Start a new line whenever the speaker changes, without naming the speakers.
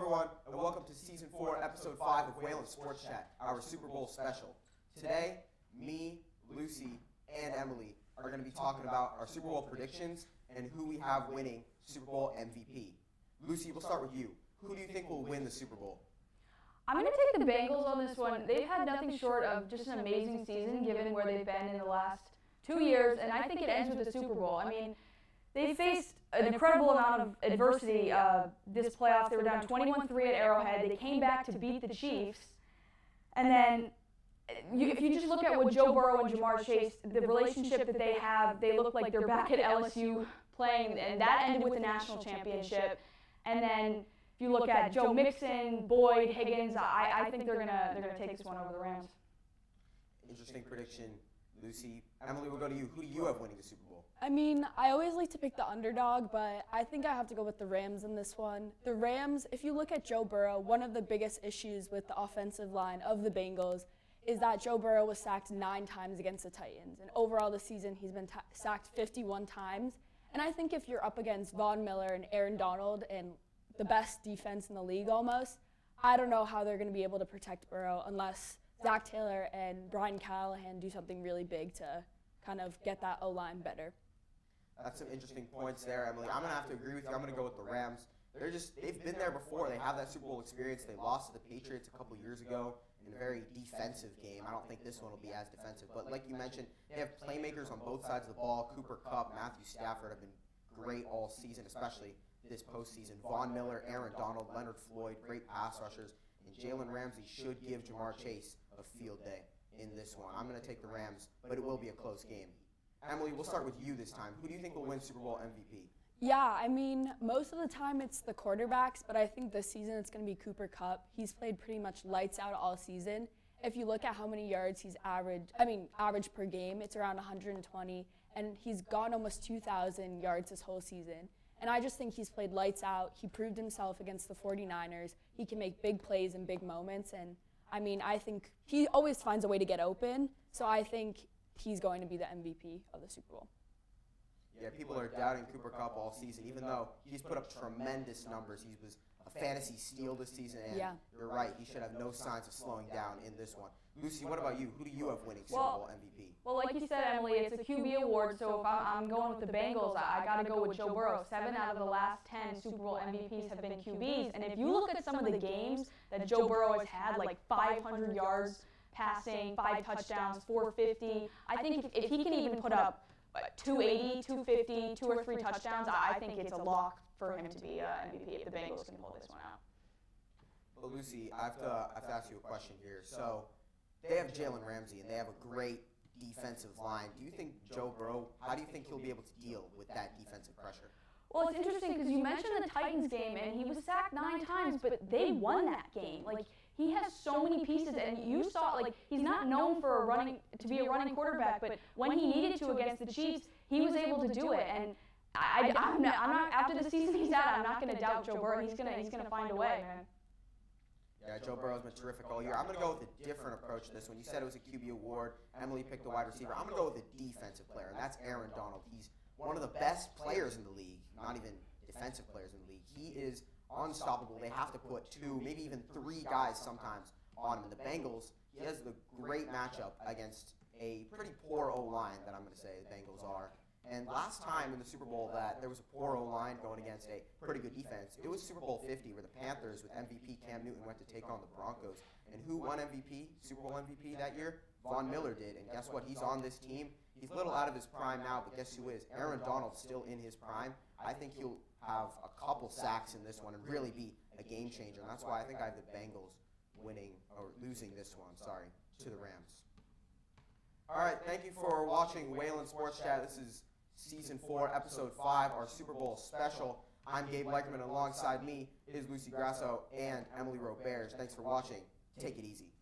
everyone, and welcome to Season 4, Episode 5 of Whalen Sports Chat, our Super Bowl special. Today, me, Lucy, and Emily are going to be talking about our Super Bowl predictions and who we have winning Super Bowl MVP. Lucy, we'll start with you. Who do you think will win the Super Bowl?
I'm going to take the Bengals on this one. They've had nothing short of just an amazing season given where they've been in the last 2 years, and I think it ends with the Super Bowl. I mean, they faced an incredible amount of adversity this playoff. They were down 21-3 at Arrowhead. They came back to beat the Chiefs. And then if you just look at what Joe Burrow and Jamar Chase, the relationship that they have, they look like they're back at LSU playing, and that ended with the national championship. And then if you look at Joe Mixon, Boyd, Higgins, I think they're gonna take this one over the Rams.
Interesting prediction, Lucy. Emily, we'll go to you. Who do you have winning the Super Bowl?
I mean, I always like to pick the underdog, but I think I have to go with the Rams in this one. The Rams, if you look at Joe Burrow, one of the biggest issues with the offensive line of the Bengals is that Joe Burrow was sacked 9 times against the Titans. And overall this season, he's been sacked 51 times. And I think if you're up against Von Miller and Aaron Donald and the best defense in the league almost, I don't know how they're going to be able to protect Burrow unless Zach Taylor and Brian Callahan do something really big to kind of get that O-line better.
That's some interesting points there, Emily. I'm going to have to agree with you. I'm going to go with the Rams. They've been there before. They have that Super Bowl experience. They lost to the Patriots a couple years ago in a very defensive game. I don't think this one will be as defensive. But like you mentioned, they have playmakers on both sides of the ball. Cooper Kupp, Matthew Stafford have been great all season, especially this postseason. Von Miller, Aaron Donald, Leonard Floyd, great pass rushers. And Jalen Ramsey should give Jamar Chase a field day in this one. I'm going to take the Rams, but it will be a close game. Emily, we'll start with you this time. Who do you think will win Super Bowl MVP?
Yeah, I mean, most of the time it's the quarterbacks, but I think this season it's going to be Cooper Kupp. He's played pretty much lights out all season. If you look at how many yards he's average per game, it's around 120, and he's gone almost 2,000 yards this whole season. And I just think he's played lights out. He proved himself against the 49ers. He can make big plays in big moments, and I mean, I think he always finds a way to get open, so I think he's going to be the MVP of the Super Bowl.
Yeah, people are doubting Cooper Kupp all season, even though he's put up tremendous numbers. He was a fantasy steal this season, and you're right, he should have no signs of slowing down in this one. Lucy, what about you? Who do you have winning Super Bowl MVP?
Well, like you said, Emily, it's a QB award, so if I'm going with the Bengals, I got to go with Joe Burrow. 7 out of the last 10 Super Bowl MVPs have been QBs, and if you look at some of the games that Joe Burrow has had, like 500 yards passing, 5 touchdowns, 450, I think if he can even put up 280, 250, 2 or 3 touchdowns, I think it's a lock for him to be MVP if the Bengals can pull this one out.
Well, Lucy, I have to ask you a question here. So they have Jalen Ramsey, and they have a great defensive line. Do you think Joe Burrow, how do you think he'll be able to deal with that defensive pressure?
Well, it's interesting because you mentioned the Titans game, and he was sacked 9 times, but they won that game. Like, he has so many pieces, and you saw, like, he's not known for to be a running quarterback, but when he needed to against the Chiefs, he was able to do it. And I'm not after the season he's at, I'm not going to doubt Joe Burrow. He's gonna find a way, man.
Yeah, Joe Burrow's been terrific all year. I'm going to go with a different approach to this one. You said it was a QB award. Emily picked a wide receiver. I'm going to go with a defensive player, and that's Aaron Donald. He's one of the best players in the league, not even defensive players in the league. He is unstoppable. They have to put 2, maybe even 3 guys sometimes on him. And the Bengals, he has the great matchup against a pretty poor O-line that I'm going to say the Bengals are. And last time in the Super Bowl that there was a poor O-line going against a pretty good defense, it was Super Bowl 50 where the Panthers with MVP Cam Newton went to take on the Broncos. And who won MVP, Super Bowl MVP that year? Von Miller did. And guess what? He's on this team. He's a little out of his prime now, but guess who is? Aaron Donald's still in his prime. I think he'll have a couple sacks in this one and really be a game changer. And that's why I think I have the Bengals losing this one, to the Rams. All right, thank you for watching Whalen Sports Chat. This is Season 4, Episode 5, our Super Bowl special. I'm Gabe Leikerman, and alongside me is Lucy Grasso and Emily Robert. Thanks for watching. Take it easy.